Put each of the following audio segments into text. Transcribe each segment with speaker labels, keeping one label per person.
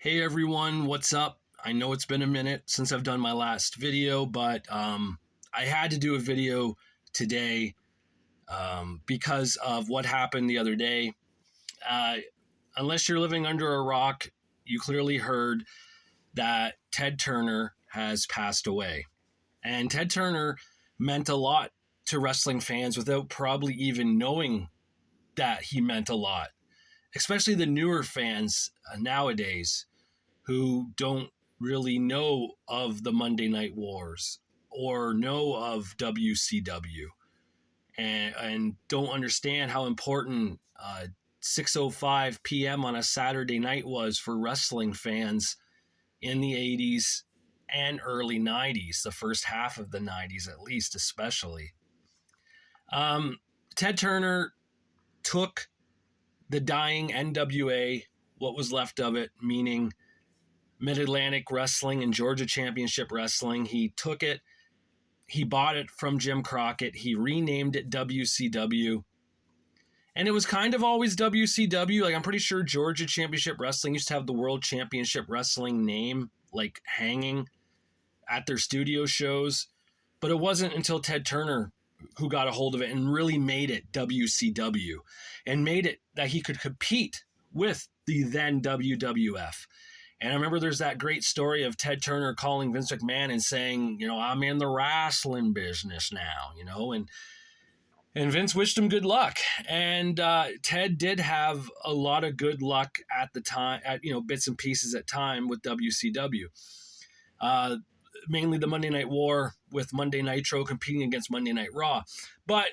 Speaker 1: Hey everyone, what's up? I know it's been a minute since I've done my last video, but I had to do a video today because of what happened the other day. Uh, unless you're living under a rock, you clearly heard that Ted Turner has passed away. And Ted Turner meant a lot to wrestling fans without probably even knowing that he meant a lot, especially the newer fans nowadays who don't really know of the Monday Night Wars or know of WCW and don't understand how important 6:05 p.m. on a Saturday night was for wrestling fans in the 80s and early 90s, the first half of the 90s at least, especially. Ted Turner took the dying NWA, what was left of it, meaning Mid-Atlantic Wrestling and Georgia Championship Wrestling. He took it, he bought it from Jim Crockett, he renamed it WCW. And it was kind of always WCW. Like, I'm pretty sure Georgia Championship Wrestling used to have the World Championship Wrestling name, like, hanging at their studio shows. But it wasn't until Ted Turner who got a hold of it and really made it WCW and made it that he could compete with the then WWF. And I remember there's that great story of Ted Turner calling Vince McMahon and saying, I'm in the wrestling business now, and Vince wished him good luck. And Ted did have a lot of good luck at the time, at bits and pieces at time with WCW. Mainly the Monday Night War with Monday Nitro competing against Monday Night Raw. But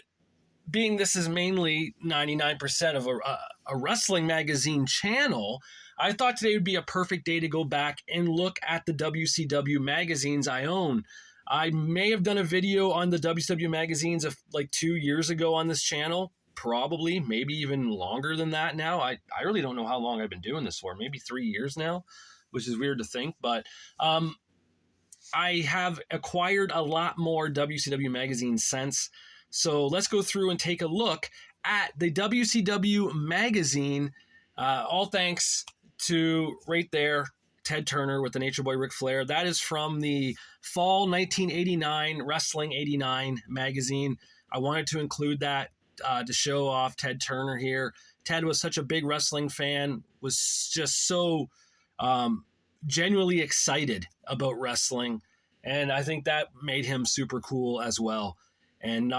Speaker 1: being this is mainly 99% of a wrestling magazine channel, I thought today would be a perfect day to go back and look at the WCW magazines I own. I may have done a video on the WCW magazines of like 2 years ago on this channel, probably, maybe even longer than that now. I really don't know how long I've been doing this for, maybe 3 years now, which is weird to think, but I have acquired a lot more WCW magazines since. So let's go through and take a look at the WCW magazine. All thanks to right there, Ted Turner with the Nature Boy Ric Flair. That is from the fall 1989 Wrestling 89 magazine. I wanted to include that to show off Ted Turner here. Ted was such a big wrestling fan, was just so genuinely excited about wrestling. And I think that made him super cool as well. And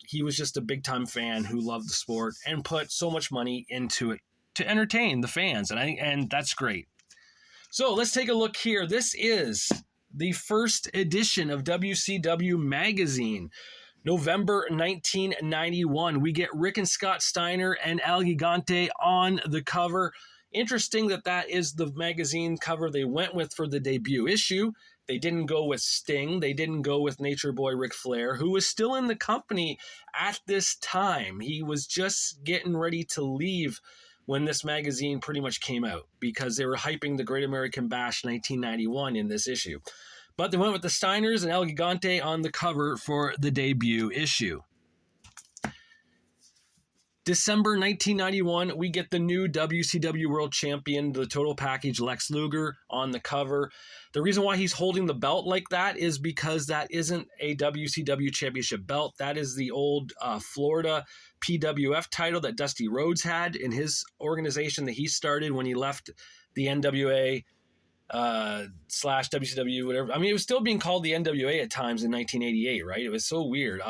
Speaker 1: he was just a big time fan who loved the sport and put so much money into it to entertain the fans. And that's great. So let's take a look here. This is the first edition of WCW magazine, November 1991. We get Rick and Scott Steiner and El Gigante on the cover. Interesting that is the magazine cover they went with for the debut issue. They didn't go with Sting. They didn't go with Nature Boy Ric Flair, who was still in the company at this time. He was just getting ready to leave when this magazine pretty much came out because they were hyping the Great American Bash 1991 in this issue. But they went with the Steiners and El Gigante on the cover for the debut issue. December 1991, we get the new WCW World Champion, the total package, Lex Luger, on the cover. The reason why he's holding the belt like that is because that isn't a WCW Championship belt. That is the old Florida PWF title that Dusty Rhodes had in his organization that he started when he left the NWA slash WCW, whatever. I mean, it was still being called the NWA at times in 1988, right? It was so weird.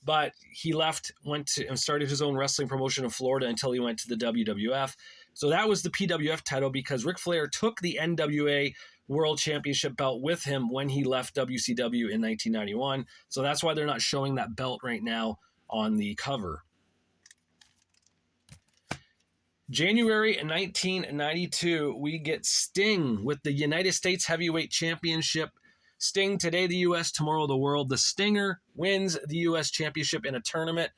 Speaker 1: But he left, went to and started his own wrestling promotion in Florida until he went to the WWF. So that was the PWF title because Ric Flair took the NWA World Championship belt with him when he left WCW in 1991. So that's why they're not showing that belt right now on the cover. January 1992, we get Sting with the United States Heavyweight Championship. Sting, today the U.S., tomorrow the world. The Stinger wins the U.S. Championship in a tournament.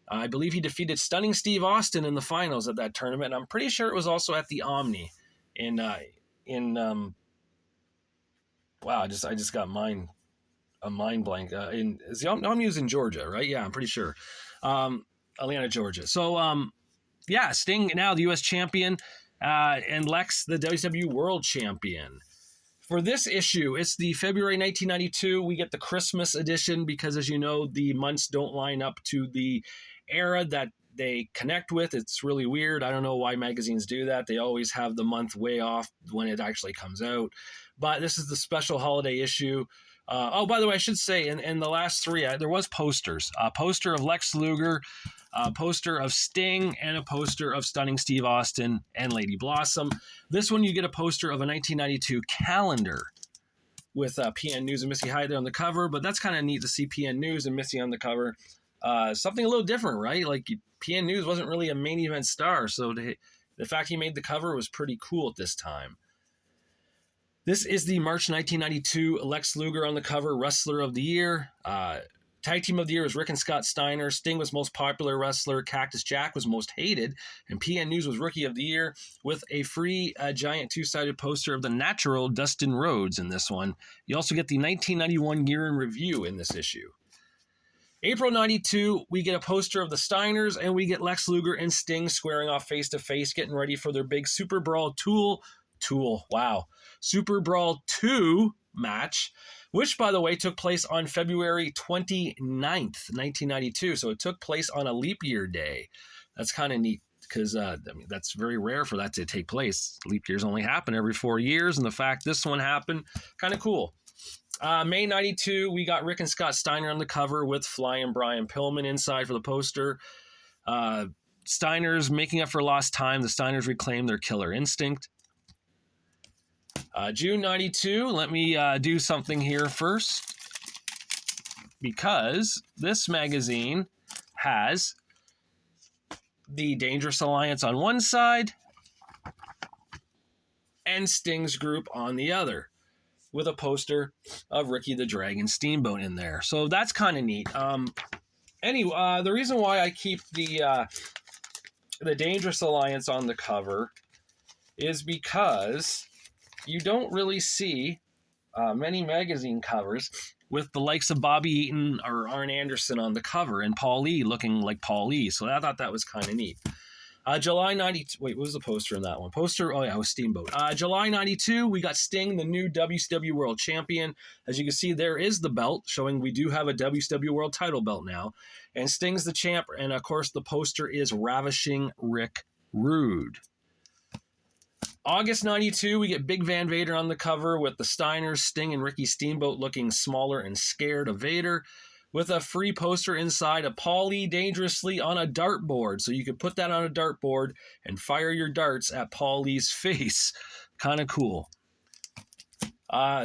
Speaker 1: I believe he defeated Stunning Steve Austin in the finals of that tournament. And I'm pretty sure it was also at the Omni wow, I just got a mind blank. The Omni is in Georgia, right? Yeah, I'm pretty sure. Atlanta, Georgia. So, Sting now the U.S. champion and Lex, the WCW World Champion. For this issue, it's the February 1992. We get the Christmas edition because, as you know, the months don't line up to the era that they connect with. It's really weird. I don't know why magazines do that. They always have the month way off when it actually comes out. But this is the special holiday issue. By the way, I should say, in the last three, there was posters. A poster of Lex Luger, a poster of Sting, and a poster of Stunning Steve Austin and Lady Blossom. This one, you get a poster of a 1992 calendar with PN News and Missy Hyatt there on the cover, but that's kind of neat to see PN News and Missy on the cover. Something a little different, right? Like, PN News wasn't really a main event star, so the fact he made the cover was pretty cool at this time. This is the March 1992 Lex Luger on the cover, Wrestler of the Year. Tag Team of the Year was Rick and Scott Steiner. Sting was most popular wrestler. Cactus Jack was most hated. And PN News was Rookie of the Year with a free giant two-sided poster of the natural Dustin Rhodes in this one. You also get the 1991 Year in Review in this issue. April 92, we get a poster of the Steiners, and we get Lex Luger and Sting squaring off face-to-face, getting ready for their big Super Brawl Super Brawl 2 match, which, by the way, took place on February 29th, 1992. So it took place on a leap year day. That's kind of neat because that's very rare for that to take place. Leap years only happen every 4 years, and the fact this one happened, kind of cool. May 92, we got Rick and Scott Steiner on the cover with Flying Brian Pillman inside for the poster. Steiners making up for lost time. The Steiners reclaim their killer instinct. June 92, let me do something here first, because this magazine has the Dangerous Alliance on one side and Sting's group on the other, with a poster of Ricky the Dragon Steamboat in there. So that's kind of neat. Anyway, the reason why I keep the Dangerous Alliance on the cover is because you don't really see many magazine covers with the likes of Bobby Eaton or Arn Anderson on the cover and Paul Lee looking like Paul Lee. So I thought that was kind of neat. July 92. Wait, what was the poster in that one? It was Steamboat. July 92, we got Sting, the new WCW World Champion. As you can see, there is the belt, showing we do have a WCW World title belt now. And Sting's the champ, and of course the poster is Ravishing Rick Rude. August 92, we get Big Van Vader on the cover with the Steiners, Sting, and Ricky Steamboat looking smaller and scared of Vader, with a free poster inside of Paul Lee dangerously on a dartboard. So you could put that on a dartboard and fire your darts at Paul Lee's face. Kind of cool.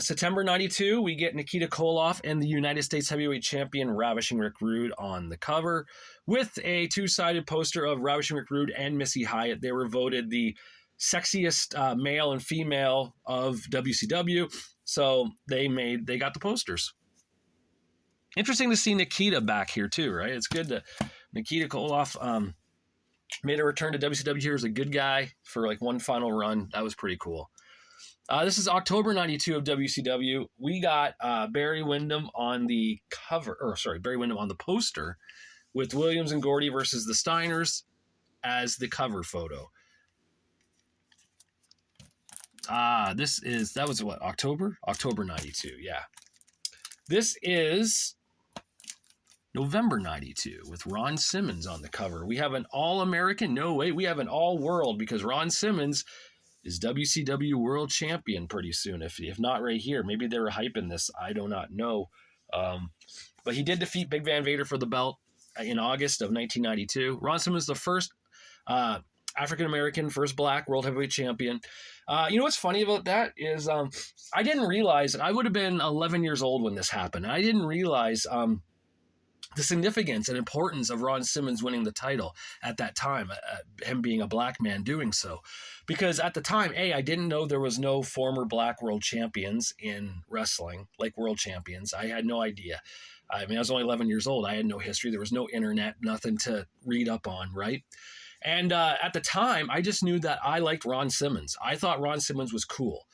Speaker 1: September 92, we get Nikita Koloff and the United States Heavyweight Champion Ravishing Rick Rude on the cover, with a two-sided poster of Ravishing Rick Rude and Missy Hyatt. They were voted the sexiest male and female of WCW, so they got the posters. Interesting to see Nikita back here too, right? It's good to Nikita Koloff made a return to WCW here as a good guy for like one final run. That was pretty cool. This is October 92 of WCW. We got Barry Windham on the poster with Williams and Gordy versus the Steiners as the cover photo. That was what, October? October 92, yeah. This is November 92 with Ron Simmons on the cover. We have an All-American. No, wait, we have an All-World because Ron Simmons is WCW World Champion pretty soon. If not right here. Maybe they were hyping this. I do not know. But he did defeat Big Van Vader for the belt in August of 1992. Ron Simmons, the first African-American, first black World Heavyweight Champion. You know what's funny about that is I didn't realize, and I would have been 11 years old when this happened. I didn't realize the significance and importance of Ron Simmons winning the title at that time, him being a black man doing so. Because at the time, I didn't know there was no former black world champions in wrestling, like world champions. I had no idea. I mean, I was only 11 years old. I had no history. There was no internet, nothing to read up on, right? And at the time, I just knew that I liked Ron Simmons. I thought Ron Simmons was cool.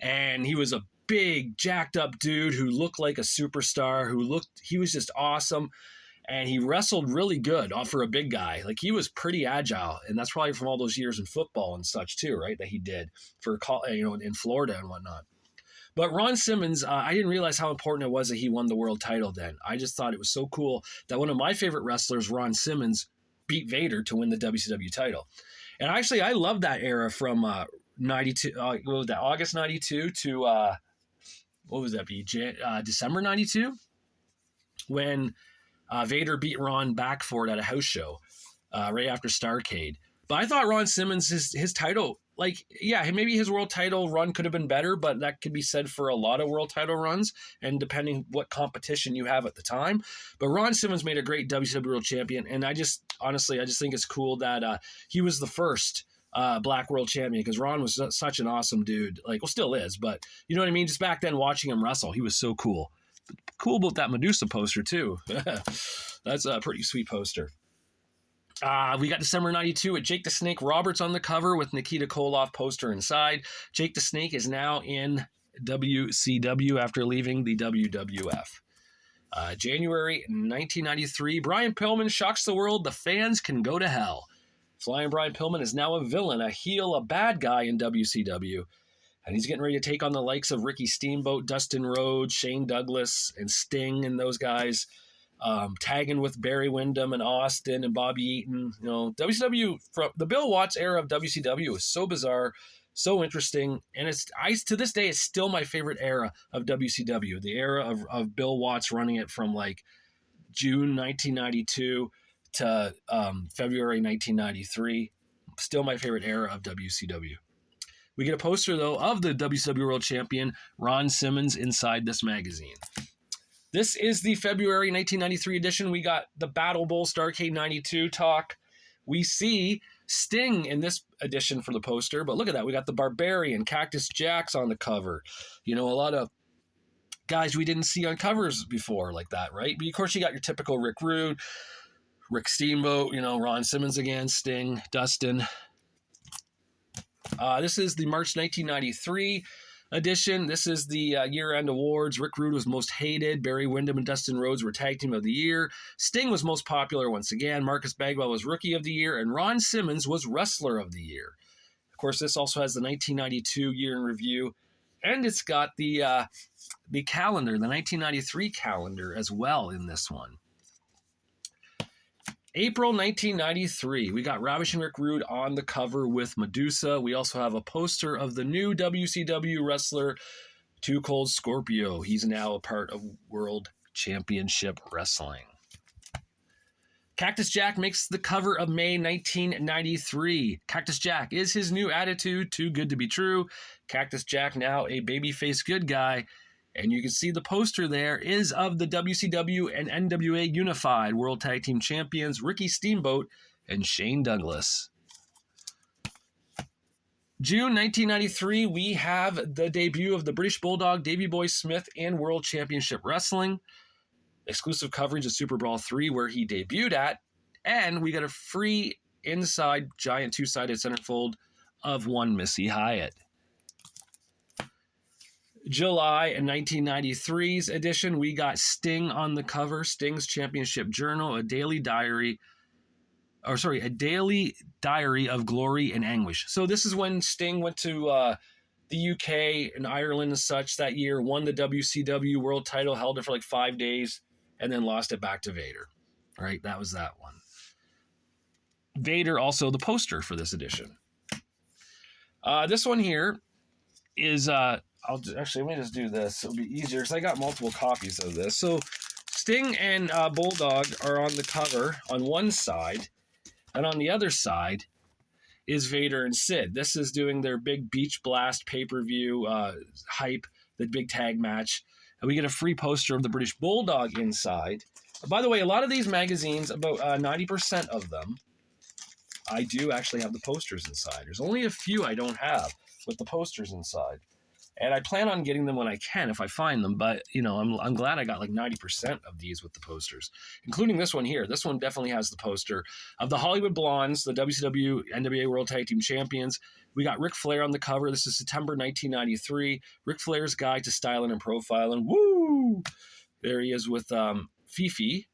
Speaker 1: And he was a big, jacked up dude who looked like a superstar, he was just awesome. and he wrestled really good for a big guy. Like, he was pretty agile, and that's probably from all those years in football and such too, right? That he did for in Florida and whatnot. But Ron Simmons, I didn't realize how important it was that he won the world title then. I just thought it was so cool that one of my favorite wrestlers, Ron Simmons, beat Vader to win the WCW title. And actually, I love that era from 92, what was that, August 92 to, what was that be, December 92? When Vader beat Ron back for it at a house show right after Starrcade. But I thought Ron Simmons, his title, like, yeah, maybe his world title run could have been better, but that could be said for a lot of world title runs, and depending what competition you have at the time. But Ron Simmons made a great WCW World Champion, and I just think it's cool that he was the first Black World Champion, because Ron was such an awesome dude. Like, well, still is, but you know what I mean? Just back then, watching him wrestle, he was so cool. Cool about that Medusa poster, too. That's a pretty sweet poster. We got December 92 with Jake the Snake Roberts on the cover with Nikita Koloff poster inside. Jake the Snake is now in WCW after leaving the WWF. January 1993, Brian Pillman shocks the world. The fans can go to hell. Flying Brian Pillman is now a villain, a heel, a bad guy in WCW. And he's getting ready to take on the likes of Ricky Steamboat, Dustin Rhodes, Shane Douglas, and Sting, and those guys. Tagging with Barry Windham and Austin and Bobby Eaton. You know, WCW, from the Bill Watts era of WCW was so bizarre, so interesting, and to this day, it's still my favorite era of WCW. The era of Bill Watts running it from like June 1992 to February 1993. Still my favorite era of WCW. We get a poster, though, of the WCW World Champion, Ron Simmons, inside this magazine. This is the February 1993 edition. We got the Battle Bowl Starrcade 92 talk. We see Sting in this edition for the poster, but look at that. We got the Barbarian, Cactus Jack's on the cover. You know, a lot of guys we didn't see on covers before like that, right? But of course, you got your typical Rick Rude, Rick Steamboat, you know, Ron Simmons again, Sting, Dustin. This is the March 1993 edition. This is the year-end awards. Rick Rude was most hated. Barry Windham and Dustin Rhodes were Tag Team of the Year. Sting was most popular once again. Marcus Bagwell was Rookie of the Year. And Ron Simmons was Wrestler of the Year. Of course, this also has the 1992 year in review. And it's got the calendar, the 1993 calendar as well in this one. April 1993, we got Ravishing Rick Rude on the cover with Medusa. We also have a poster of the new WCW wrestler, Too Cold Scorpio. He's now a part of World Championship Wrestling. Cactus Jack makes the cover of May 1993. Cactus Jack is his new attitude, too good to be true. Cactus Jack now a babyface good guy. And you can see the poster there is of the WCW and NWA Unified World Tag Team Champions, Ricky Steamboat and Shane Douglas. June 1993, we have the debut of the British Bulldog, Davey Boy Smith, in World Championship Wrestling. Exclusive coverage of Super Brawl 3, where he debuted at. And we got a free inside giant two-sided centerfold of one Missy Hyatt. July 1993's edition, we got Sting on the cover, Sting's Championship Journal, a daily diary of glory and anguish. So this is when Sting went to the UK and Ireland and such that year, won the WCW world title, held it for like 5 days, and then lost it back to Vader. All right, that was that one. Vader also the poster for this edition. This one here is... let me just do this. It'll be easier because I got multiple copies of this. So Sting and Bulldog are on the cover on one side, and on the other side is Vader and Sid. This is doing their big Beach Blast pay-per-view hype, the big tag match. And we get a free poster of the British Bulldog inside. By the way, a lot of these magazines, about 90% of them, I do actually have the posters inside. There's only a few I don't have with the posters inside. And I plan on getting them when I can if I find them. But, you know, I'm glad I got like 90% of these with the posters, including this one here. This one definitely has the poster of the Hollywood Blondes, the WCW NWA World Tag Team Champions. We got Ric Flair on the cover. This is September 1993. Ric Flair's Guide to Styling and Profiling. Woo! There he is with Fifi.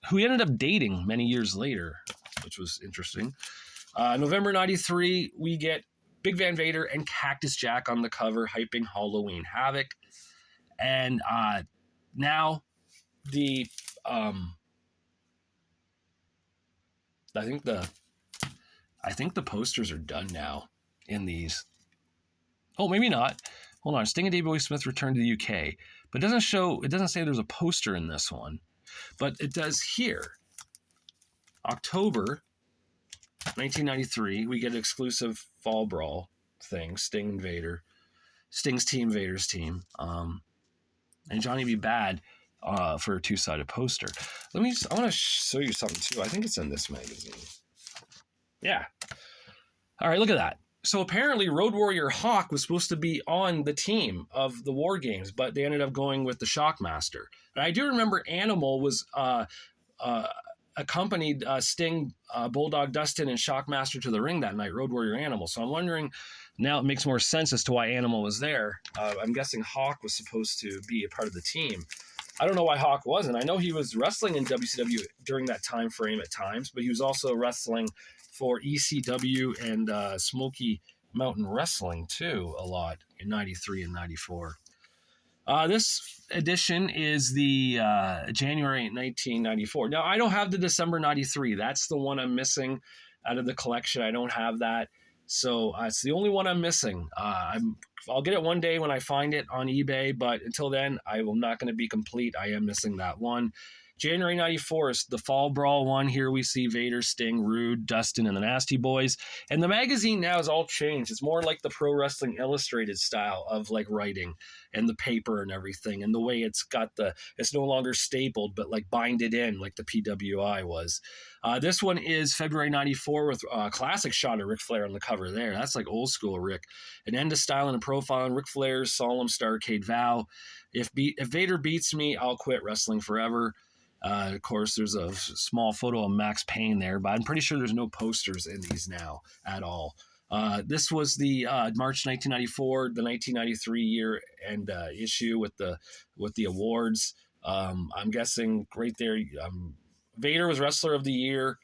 Speaker 1: who he ended up dating many years later, which was interesting. November 93, we get Big Van Vader and Cactus Jack on the cover, hyping Halloween Havoc. And now the I think the posters are done now in these. Oh, maybe not. Hold on. Sting and Davey Boy Smith returned to the UK, but it doesn't say there's a poster in this one, but it does here. October 1993, we get an exclusive Fall Brawl thing, Sting and Vader. Sting's team, Vader's team. And Johnny B. Bad for a two-sided poster. I want to show you something too. I think it's in this magazine. Yeah. All right, look at that. So apparently Road Warrior Hawk was supposed to be on the team of the War Games, but they ended up going with the Shockmaster. And I do remember Animal was accompanied Sting, Bulldog Dustin, and Shockmaster to the ring that night, Road Warrior Animal. So I'm wondering, now it makes more sense as to why Animal was there. I'm guessing Hawk was supposed to be a part of the team. I don't know why Hawk wasn't. I know he was wrestling in WCW during that time frame at times, but he was also wrestling for ECW and Smoky Mountain Wrestling too a lot in 93 and 94. This edition is the January 1994. Now, I don't have the December 93. That's the one I'm missing out of the collection. I don't have that. So it's the only one I'm missing. I'll get it one day when I find it on eBay, but until then, I will not going to be complete. I am missing that one. January 94 is the Fall Brawl one. Here we see Vader, Sting, Rude, Dustin, and the Nasty Boys. And the magazine now is all changed. It's more like the Pro Wrestling Illustrated style of like writing and the paper and everything. And the way it's no longer stapled, but like binded in like the PWI was. This one is February 94 with a classic shot of Ric Flair on the cover there. That's like old school Rick. An end to styling and profiling Ric Flair's solemn Starrcade vow. If Vader beats me, I'll quit wrestling forever. Of course, there's a small photo of Max Payne there, but I'm pretty sure there's no posters in these now at all. This was the March 1994, the 1993 year and issue with the awards. I'm guessing right there, Vader was Wrestler of the Year.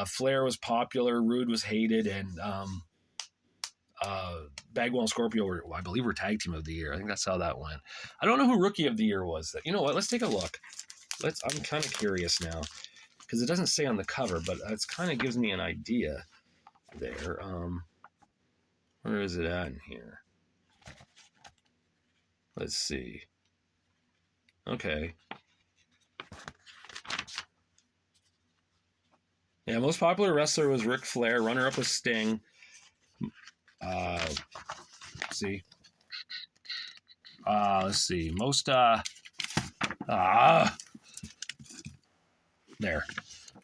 Speaker 1: Flair was popular. Rude was hated, and Bagwell and Scorpio were, I believe, were Tag Team of the Year. I think that's how that went. I don't know who Rookie of the Year was. You know what? Let's take a look. I'm kind of curious now because it doesn't say on the cover, but it kind of gives me an idea there. Where is it at in here? Let's see. Okay. Yeah, most popular wrestler was Ric Flair. Runner-up was Sting. Let's see. Let's see. Most there.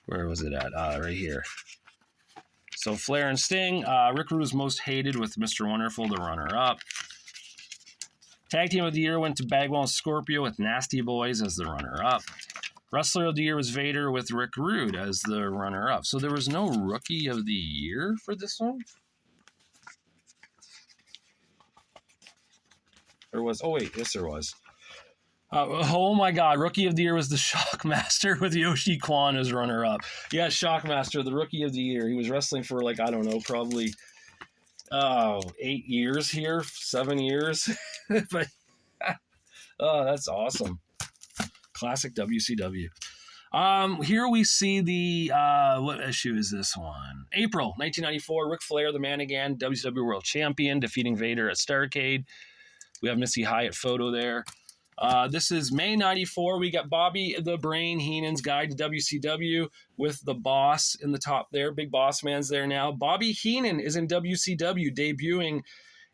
Speaker 1: Where was it at? Right here. So Flair and Sting. Rick Rude was most hated with Mr. Wonderful, the runner-up. Tag Team of the Year went to Bagwell and Scorpio with Nasty Boys as the runner-up. Wrestler of the Year was Vader with Rick Rude as the runner-up. So there was no Rookie of the Year for this one? There was. Oh, wait. Yes, there was. Oh my God! Rookie of the Year was the Shockmaster with Yoshi Kwan as runner-up. Yeah, Shockmaster, the Rookie of the Year. He was wrestling for like, I don't know, probably 8 years here, 7 years. But oh, that's awesome! Classic WCW. Here we see the what issue is this one? April 1994. Ric Flair, the man again, WCW World Champion, defeating Vader at Starrcade. We have Missy Hyatt photo there. This is May 94. We got Bobby the Brain Heenan's Guide to WCW with the boss in the top there. Big Boss Man's there now. Bobby Heenan is in WCW, debuting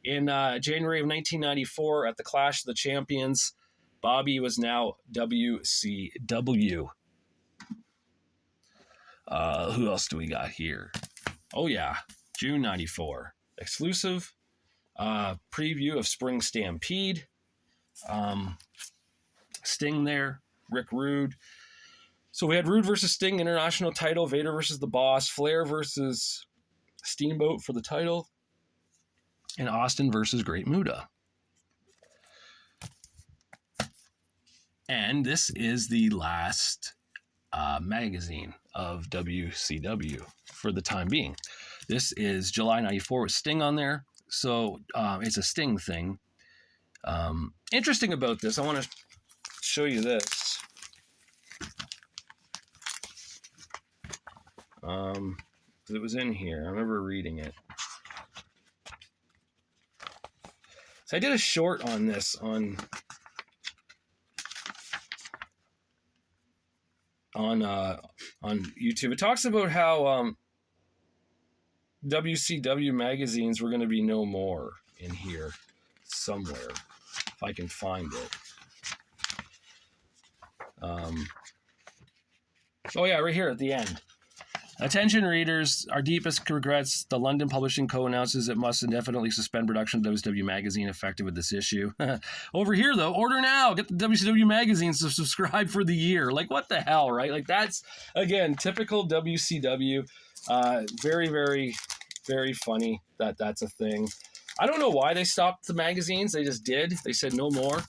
Speaker 1: in January of 1994 at the Clash of the Champions. Bobby was now WCW. Who else do we got here? Oh, yeah. June 94. Exclusive preview of Spring Stampede. Sting there, Rick Rude. So we had Rude versus Sting, international title, Vader versus the Boss, Flair versus Steamboat for the title, and Austin versus Great Muta. And this is the last magazine of WCW for the time being. This is July 94 with Sting on there. So it's a Sting thing. Interesting about this, I want to show you this. It was in here. I remember reading it. So I did a short on this on YouTube. It talks about how WCW magazines were going to be no more in here somewhere, if I can find it. Oh yeah, right here at the end. Attention readers, our deepest regrets. The London Publishing Co. announces it must indefinitely suspend production of WCW magazine effective with this issue. Over here, though, order now. Get the WCW magazines to subscribe for the year. Like, what the hell, right? Like, that's, again, typical WCW. Very, very, very funny that that's a thing. I don't know why they stopped the magazines. They just did. They said no more,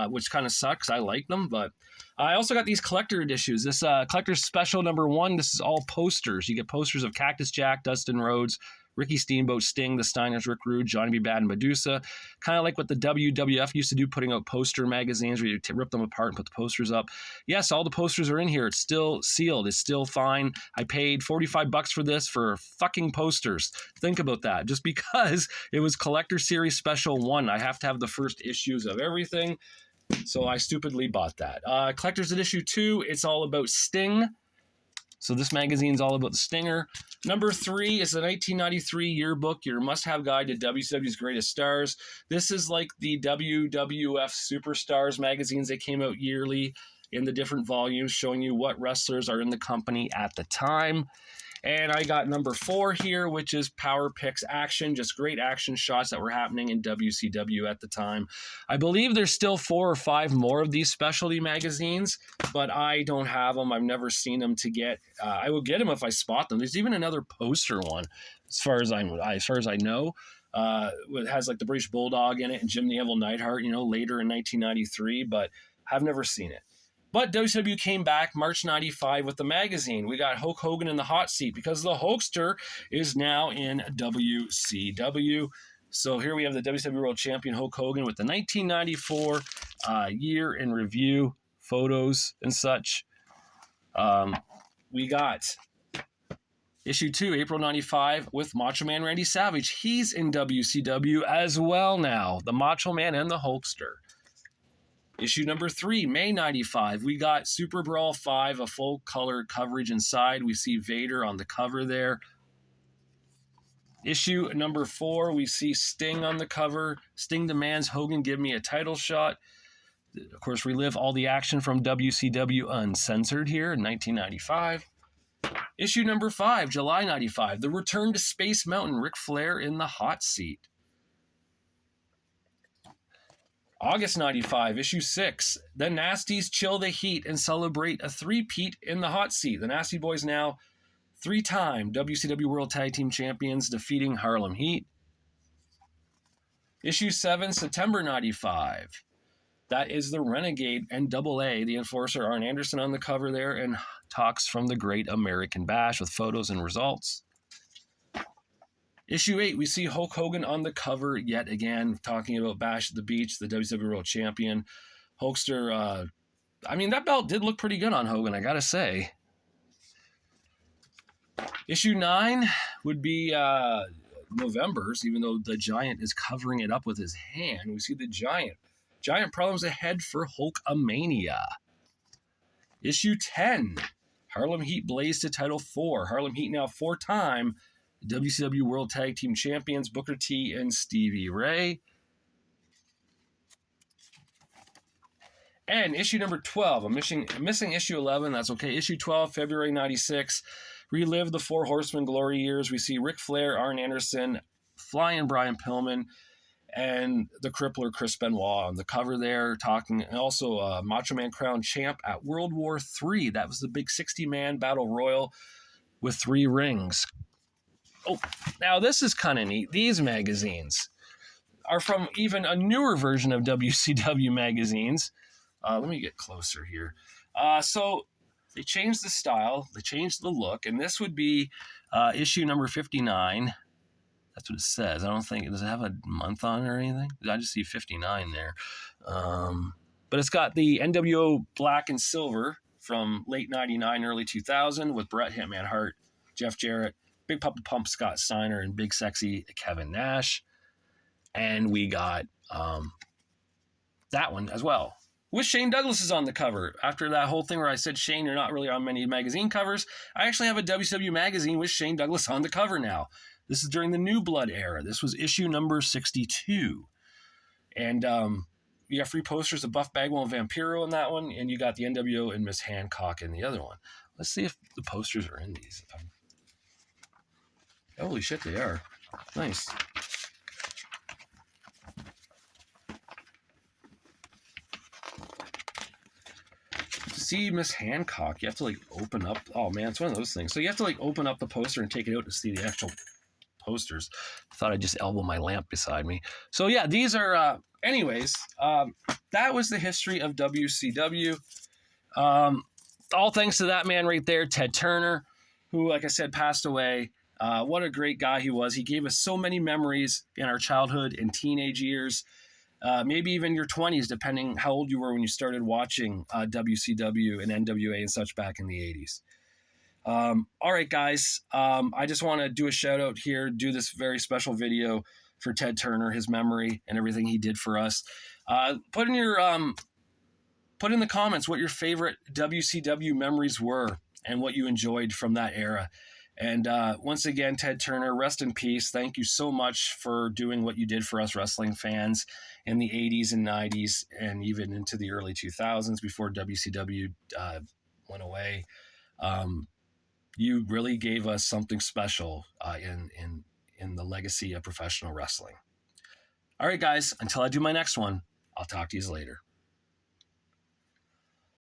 Speaker 1: which kind of sucks. I like them, but... I also got these collector issues. This collector's special number 1, this is all posters. You get posters of Cactus Jack, Dustin Rhodes, Ricky Steamboat, Sting, the Steiners, Rick Rude, Johnny B. Bad, and Medusa. Kind of like what the WWF used to do, putting out poster magazines where you rip them apart and put the posters up. Yes, all the posters are in here. It's still sealed. It's still fine. I paid $45 for this for fucking posters. Think about that. Just because it was Collector Series Special 1, I have to have the first issues of everything. So I stupidly bought that. Collector's Issue 2, it's all about Sting. So this magazine's all about the Stinger. Number 3 is the 1993 yearbook, your must-have guide to WCW's greatest stars. This is like the WWF Superstars magazines. They came out yearly in the different volumes, showing you what wrestlers are in the company at the time. And I got number 4 here, which is Power Picks Action, just great action shots that were happening in WCW at the time. I believe there's still 4 or 5 more of these specialty magazines, but I don't have them. I've never seen them to get. I will get them if I spot them. There's even another poster one, as far as I know. It has like the British Bulldog in it and Jim the Anvil Neidhart, later in 1993, but I've never seen it. But WCW came back March 95 with the magazine. We got Hulk Hogan in the hot seat because the Hulkster is now in WCW. So here we have the WCW World Champion Hulk Hogan with the 1994 year in review photos and such. We got issue 2, April 95 with Macho Man Randy Savage. He's in WCW as well now. The Macho Man and the Hulkster. Issue number 3, May 95, we got Super Brawl 5, a full color coverage inside. We see Vader on the cover there. Issue number 4, we see Sting on the cover. Sting demands Hogan give me a title shot. Of course, relive all the action from WCW Uncensored here in 1995. Issue number 5, July 95, the return to Space Mountain, Ric Flair in the hot seat. August 95, issue 6, the Nasties chill the heat and celebrate a three-peat in the hot seat. The Nasty Boys now 3-time WCW World Tag Team Champions, defeating Harlem Heat. Issue 7, September 95. That is the Renegade and Double A, the Enforcer, Arn Anderson on the cover there, and talks from the Great American Bash with photos and results. Issue 8, we see Hulk Hogan on the cover yet again, talking about Bash at the Beach, the WCW World Champion. Hulkster, that belt did look pretty good on Hogan, I gotta say. Issue 9 would be November's, even though the Giant is covering it up with his hand. We see the Giant. Giant problems ahead for Hulkamania. Issue 10, Harlem Heat blaze to Title 4. Harlem Heat now 4-time WCW World Tag Team Champions, Booker T and Stevie Ray. And issue number 12, I'm missing issue 11, that's okay. Issue 12, February 96, relive the Four Horsemen glory years. We see Ric Flair, Arn Anderson, Flying Brian Pillman, and the Crippler Chris Benoit on the cover there, talking, and also Macho Man Crown Champ at World War III. That was the big 60-man battle royal with 3 rings. Oh, now this is kind of neat. These magazines are from even a newer version of WCW magazines. Let me get closer here. So they changed the style, they changed the look, and this would be issue number 59. That's what it says. I don't think, does it have a month on it or anything? I just see 59 there. But it's got the NWO black and silver from late 99, early 2000 with Bret Hitman Hart, Jeff Jarrett, Big Papa Pump Scott Steiner, and Big Sexy Kevin Nash. And we got that one as well. With Shane Douglas is on the cover. After that whole thing where I said, Shane, you're not really on many magazine covers, I actually have a WCW magazine with Shane Douglas on the cover now. This is during the New Blood era. This was issue number 62. And you got free posters of Buff Bagwell and Vampiro in that one, and you got the NWO and Miss Hancock in the other one. Let's see if the posters are in these. Holy shit, they are. Nice. To see Miss Hancock, you have to like open up. Oh man, it's one of those things. So you have to like open up the poster and take it out to see the actual posters. I thought I'd just elbow my lamp beside me. So yeah, these are anyways, that was the history of WCW. All thanks to that man right there, Ted Turner, who, like I said, passed away. What a great guy he was. He gave us so many memories in our childhood and teenage years, maybe even your 20s, depending how old you were when you started watching WCW and NWA and such back in the 80s. All right, guys. I just want to do a shout out here, do this very special video for Ted Turner, his memory and everything he did for us. Put in the comments what your favorite WCW memories were and what you enjoyed from that era. And once again, Ted Turner, rest in peace. Thank you so much for doing what you did for us wrestling fans in the 80s and 90s and even into the early 2000s before WCW went away. You really gave us something special in the legacy of professional wrestling. All right, guys, until I do my next one, I'll talk to you later.